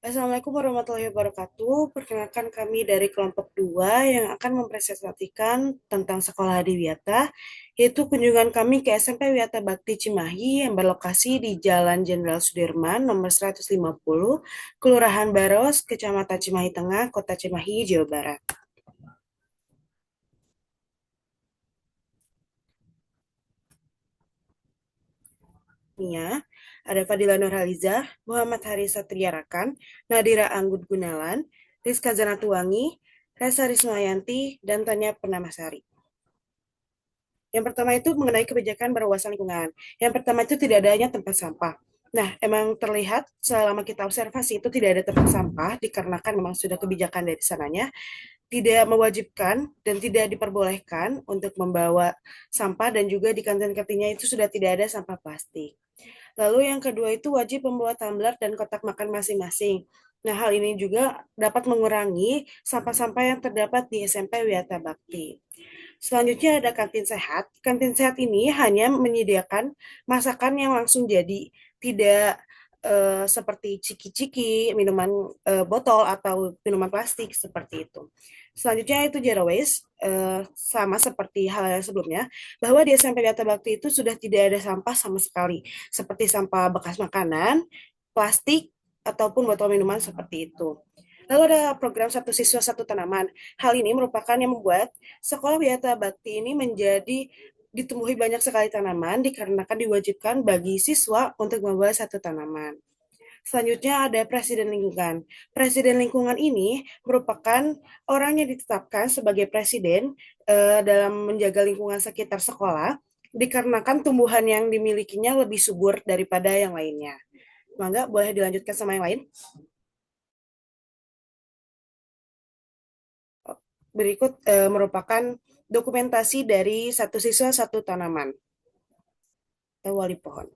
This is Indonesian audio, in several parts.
Assalamualaikum warahmatullahi wabarakatuh. Perkenalkan kami dari kelompok 2 yang akan mempresentasikan tentang sekolah Adiwiyata, yaitu kunjungan kami ke SMP Wiyata Bakti Cimahi yang berlokasi di Jalan Jenderal Sudirman nomor 150, Kelurahan Baros, Kecamatan Cimahi Tengah, Kota Cimahi, Jawa Barat. Nia, ada Fadila Nurhalizah, Muhammad Haris Satria Rakan, Nadira Anggun Gunawan, Rizka Zanatuwangi, Resa Rismayanti, dan Tanya Pernamasari. Yang pertama itu mengenai kebijakan berwawasan lingkungan. Yang pertama itu tidak adanya tempat sampah. Nah, emang terlihat selama kita observasi itu tidak ada tempat sampah dikarenakan memang sudah kebijakan dari sananya tidak mewajibkan dan tidak diperbolehkan untuk membawa sampah dan juga di kantin-kantinnya itu sudah tidak ada sampah plastik. Lalu yang kedua itu wajib membawa tumbler dan kotak makan masing-masing. Nah, hal ini juga dapat mengurangi sampah-sampah yang terdapat di SMP Wiyata Bakti. Selanjutnya ada kantin sehat. Kantin sehat ini hanya menyediakan masakan yang langsung jadi, tidak seperti ciki-ciki, minuman botol atau minuman plastik seperti itu. Selanjutnya itu zero waste, sama seperti hal yang sebelumnya, bahwa di SMP Wiyata Bakti itu sudah tidak ada sampah sama sekali, seperti sampah bekas makanan, plastik, ataupun botol minuman seperti itu. Lalu ada program satu siswa satu tanaman. Hal ini merupakan yang membuat Sekolah Wiyata Bakti ini menjadi ditumbuhi banyak sekali tanaman dikarenakan diwajibkan bagi siswa untuk membawa satu tanaman. Selanjutnya ada Presiden Lingkungan. Presiden Lingkungan ini merupakan orang yang ditetapkan sebagai presiden dalam menjaga lingkungan sekitar sekolah dikarenakan tumbuhan yang dimilikinya lebih subur daripada yang lainnya. Mangga, boleh dilanjutkan sama yang lain? Berikut merupakan dokumentasi dari satu siswa satu tanaman atau wali pohon.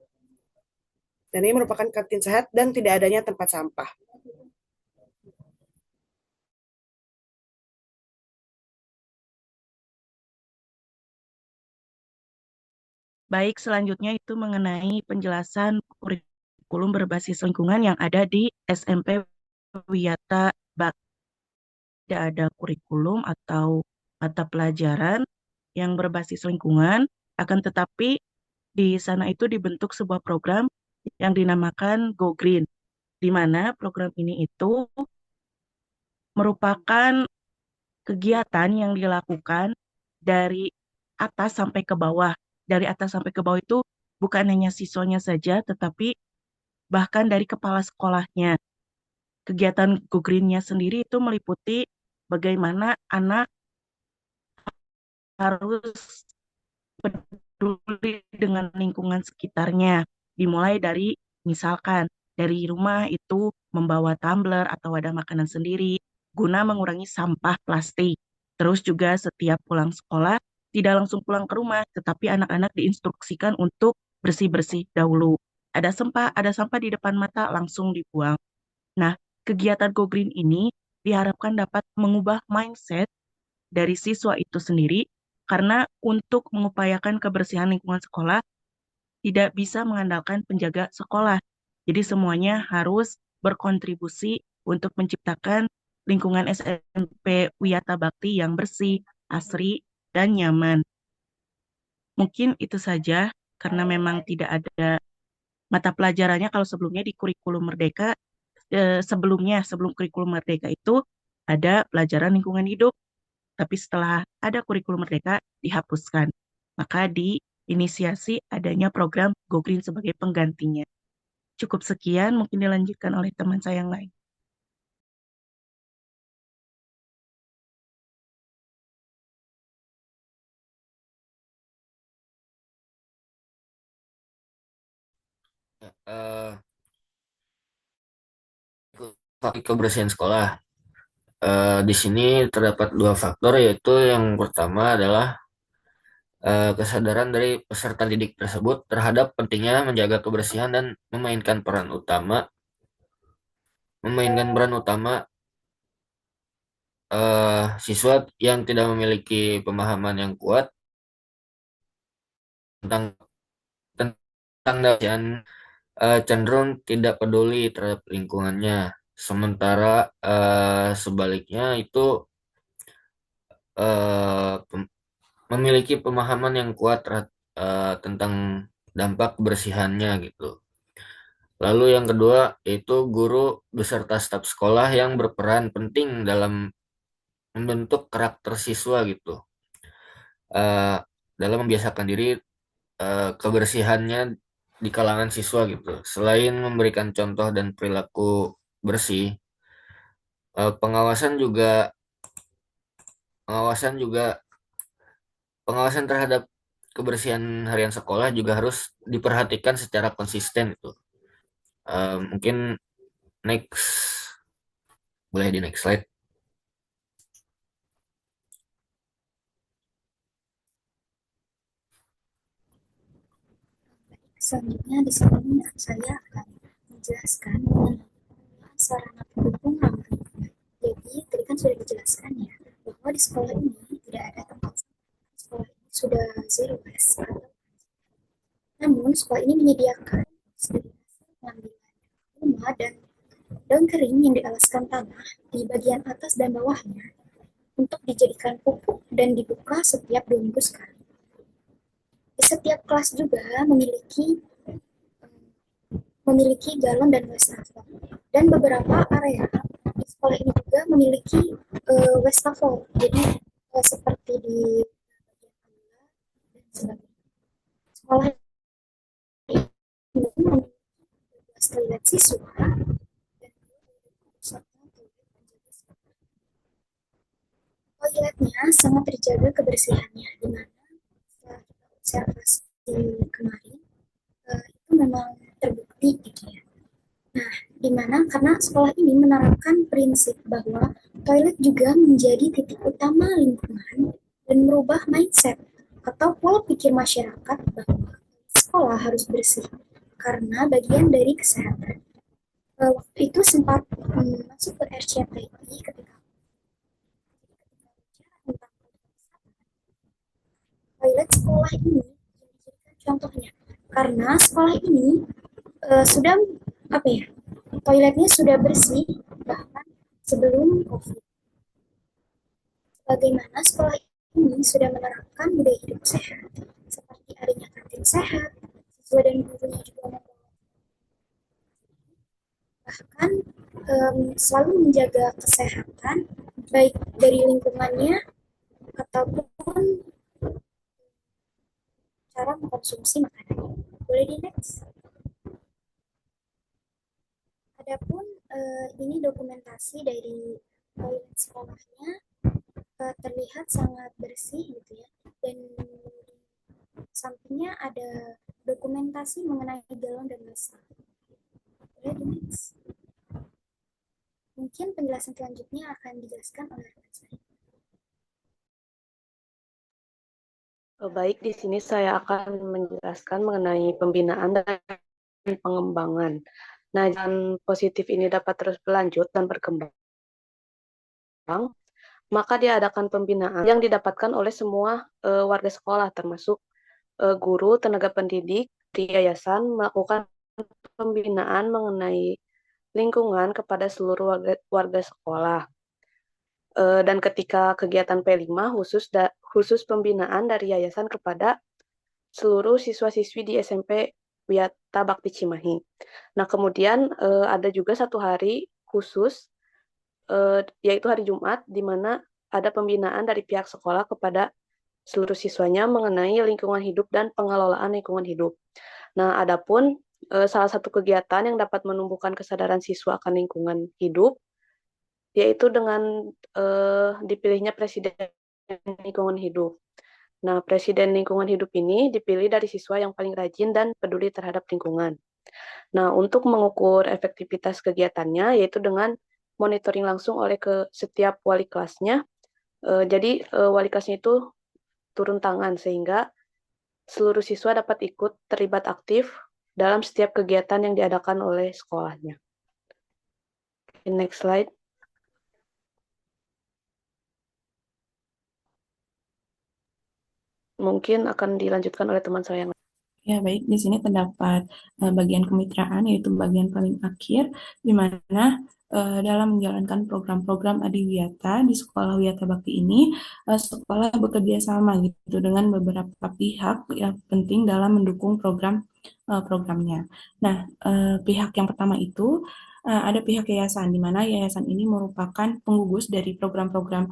Dan ini merupakan kantin sehat dan tidak adanya tempat sampah. Baik, selanjutnya itu mengenai penjelasan kurikulum berbasis lingkungan yang ada di SMP Wiyata Bakti. Tidak ada kurikulum atau mata pelajaran yang berbasis lingkungan, akan tetapi di sana itu dibentuk sebuah program yang dinamakan Go Green, di mana program ini itu merupakan kegiatan yang dilakukan dari atas sampai ke bawah. Dari atas sampai ke bawah itu bukan hanya siswanya saja, tetapi bahkan dari kepala sekolahnya. Kegiatan Go Green-nya sendiri itu meliputi bagaimana anak harus peduli dengan lingkungan sekitarnya. Dimulai dari misalkan dari rumah itu membawa tumbler atau wadah makanan sendiri guna mengurangi sampah plastik. Terus juga setiap pulang sekolah tidak langsung pulang ke rumah, tetapi anak-anak diinstruksikan untuk bersih-bersih dahulu. Ada sampah di depan mata langsung dibuang. Nah, kegiatan Go Green ini diharapkan dapat mengubah mindset dari siswa itu sendiri, karena untuk mengupayakan kebersihan lingkungan sekolah tidak bisa mengandalkan penjaga sekolah. Jadi semuanya harus berkontribusi untuk menciptakan lingkungan SMP Wiyata Bakti yang bersih, asri, dan nyaman. Mungkin itu saja, karena memang tidak ada mata pelajarannya. Kalau sebelumnya di kurikulum Merdeka, sebelum kurikulum Merdeka itu ada pelajaran lingkungan hidup. Tapi setelah ada kurikulum Merdeka dihapuskan. Maka diinisiasi adanya program Go Green sebagai penggantinya. Cukup sekian, mungkin dilanjutkan oleh teman saya yang lain. eh Faktor kebersihan sekolah. Di sini terdapat dua faktor, yaitu yang pertama adalah kesadaran dari peserta didik tersebut terhadap pentingnya menjaga kebersihan dan memainkan peran utama siswa yang tidak memiliki pemahaman yang kuat tentang tentang dan cenderung tidak peduli terhadap lingkungannya. Sementara sebaliknya itu eh, pem- memiliki pemahaman yang kuat tentang dampak kebersihannya gitu. Lalu yang kedua yaitu guru beserta staf sekolah yang berperan penting dalam membentuk karakter siswa gitu. Eh, Dalam membiasakan diri kebersihannya di kalangan siswa gitu. Selain memberikan contoh dan perilaku bersih, pengawasan juga pengawasan juga pengawasan terhadap kebersihan harian sekolah juga harus diperhatikan secara konsisten itu. Mungkin next, boleh di next slide. Selanjutnya di sini saya akan menjelaskan mengenai sarana pendukung ramah lingkungan. Jadi tadi kan sudah dijelaskan ya bahwa di sekolah ini tidak ada tempat sampah. Sekolah ini sudah zero waste. Namun sekolah ini menyediakan sterilisasi pengambilan rumah dan daun kering yang dialaskan tanah di bagian atas dan bawahnya untuk dijadikan pupuk dan dibuka setiap 2 minggu sekali. Di setiap kelas juga memiliki galon dan wastafel. Dan beberapa area di sekolah ini juga memiliki wastafel. Jadi seperti di bagian dan sebagainya. Sekolah ini memiliki 12 toilet siswa dan toiletnya sangat terjaga kebersihannya, di mana setelah kita observasi kemarin itu memang terbukti gitu ya. Nah, di mana karena sekolah ini menerapkan prinsip bahwa toilet juga menjadi titik utama lingkungan dan merubah mindset atau pola pikir masyarakat bahwa sekolah harus bersih karena bagian dari kesehatan. Waktu itu sempat masuk ke RCTI ketika tentang toilet sekolah ini dijadikan contohnya karena sekolah ini sudah apa ya, toiletnya sudah bersih bahkan sebelum COVID. Bagaimana sekolah ini sudah menerapkan budaya hidup sehat, seperti adanya kantin sehat, siswa dan gurunya juga membawa, bahkan selalu menjaga kesehatan, baik dari lingkungannya ataupun cara mengkonsumsi makanan. Boleh di next? Adapun ini dokumentasi dari toilet sekolahnya terlihat sangat bersih gitu ya, dan sampingnya ada dokumentasi mengenai galon dan wastafel. Boleh di next? Mungkin penjelasan selanjutnya akan dijelaskan oleh rekan saya. Baik, di sini saya akan menjelaskan mengenai pembinaan dan pengembangan. Nah, jalan positif ini dapat terus berlanjut dan berkembang, maka diadakan pembinaan yang didapatkan oleh semua warga sekolah, termasuk guru, tenaga pendidik, di yayasan melakukan pembinaan mengenai lingkungan kepada seluruh warga sekolah. Dan ketika kegiatan P5 khusus pembinaan dari yayasan kepada seluruh siswa-siswi di SMP Wiyata Bakti Cimahi. Nah, kemudian ada juga satu hari khusus, yaitu hari Jumat, di mana ada pembinaan dari pihak sekolah kepada seluruh siswanya mengenai lingkungan hidup dan pengelolaan lingkungan hidup. Nah, adapun salah satu kegiatan yang dapat menumbuhkan kesadaran siswa akan lingkungan hidup, yaitu dengan dipilihnya Presiden Lingkungan Hidup. Nah, Presiden Lingkungan Hidup ini dipilih dari siswa yang paling rajin dan peduli terhadap lingkungan. Nah, untuk mengukur efektivitas kegiatannya, yaitu dengan monitoring langsung oleh ke setiap wali kelasnya. Jadi, wali kelasnya itu turun tangan, sehingga seluruh siswa dapat ikut terlibat aktif dalam setiap kegiatan yang diadakan oleh sekolahnya. Next slide. Mungkin akan dilanjutkan oleh teman saya yang lain. Ya, baik. Di sini terdapat bagian kemitraan, yaitu bagian paling akhir, di mana dalam menjalankan program-program Adiwiyata di Sekolah Wiyata Bakti ini, sekolah bekerja sama gitu dengan beberapa pihak yang penting dalam mendukung programnya. Nah, pihak yang pertama itu ada pihak yayasan, di mana yayasan ini merupakan penggugus dari program-program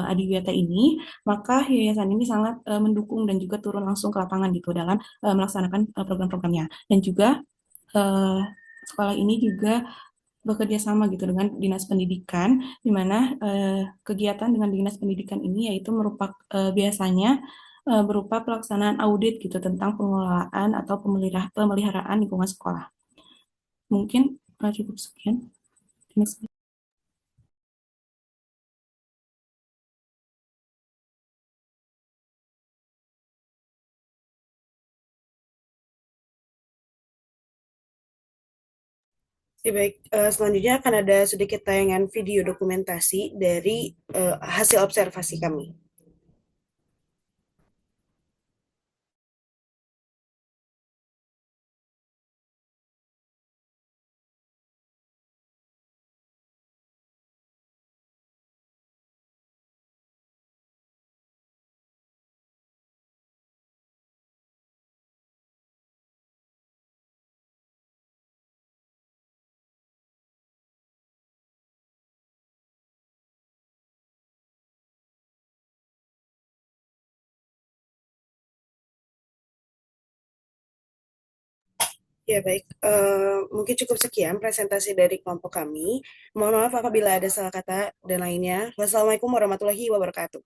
Adiwiyata ini, maka yayasan ini sangat mendukung dan juga turun langsung ke lapangan gitu dalam melaksanakan program-programnya. Dan juga uh, sekolah ini juga bekerja sama gitu dengan Dinas Pendidikan, di mana kegiatan dengan Dinas Pendidikan ini yaitu merupakan biasanya berupa pelaksanaan audit gitu tentang pengelolaan atau pemeliharaan lingkungan sekolah. Mungkin cukup sekian. Terima kasih. Ya, baik, selanjutnya akan ada sedikit tayangan video dokumentasi dari hasil observasi kami. Ya, baik. Mungkin cukup sekian presentasi dari kelompok kami. Mohon maaf apabila ada salah kata dan lainnya. Wassalamualaikum warahmatullahi wabarakatuh.